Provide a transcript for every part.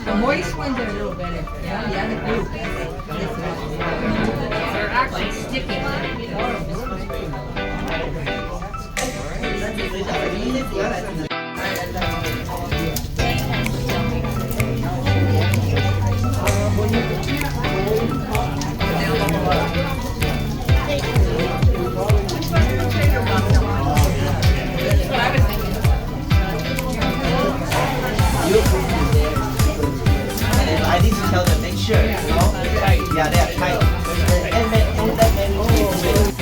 The moist ones are a little better. Yeah, the blue. They're actually sticky. I need to tell them, make sure, you know? Yeah, they are tight. And don't let them move.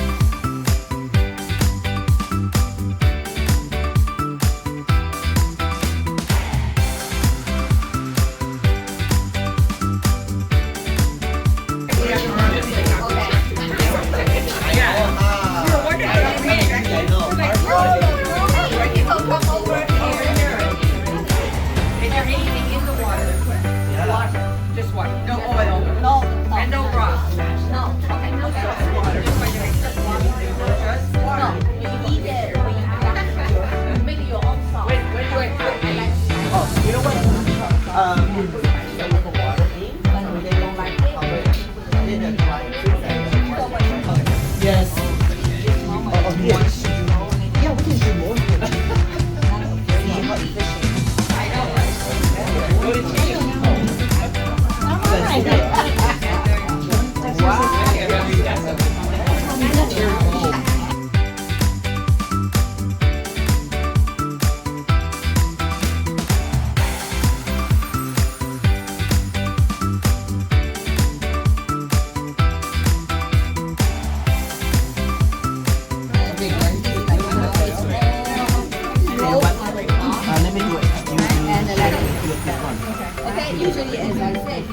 usually, as I said,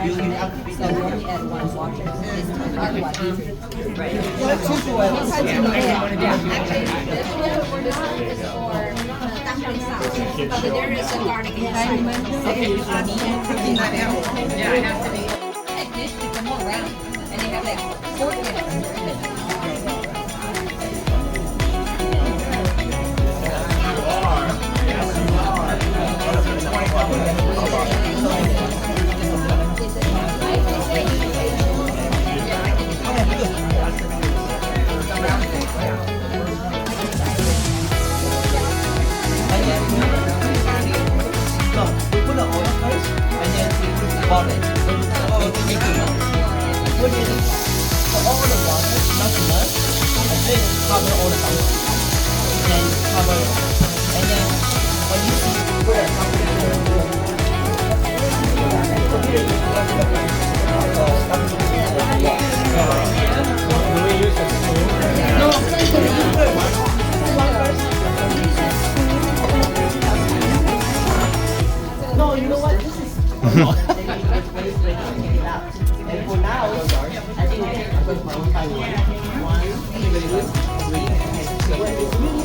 You have to be so we only add 1 water. This time, otherwise, right. So there is a garlic inside. Yeah, it has to be. Like this, become more round, and they have like 4 minutes. No, we put the oil first, and then we boil it. Put it for all the water, not too much, and then cover all the butter. Then cover it. And then when you put it, no, you know what? This is and for now, I think I can put one by one. 1, 2, 3. When it's really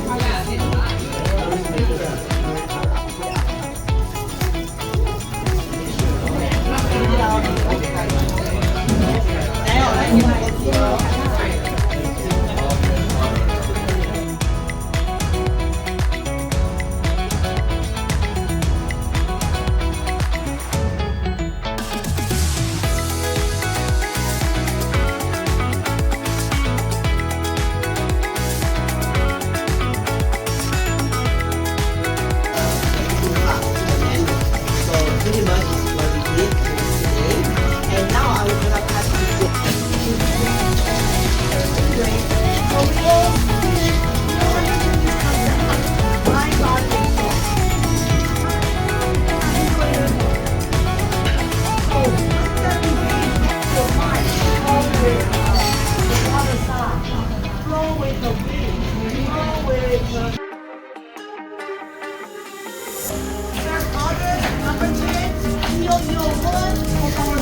pretty much is what we did today. And now I will gonna pass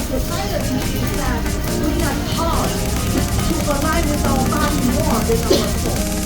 society is that we are taught to provide with our body more than our soul.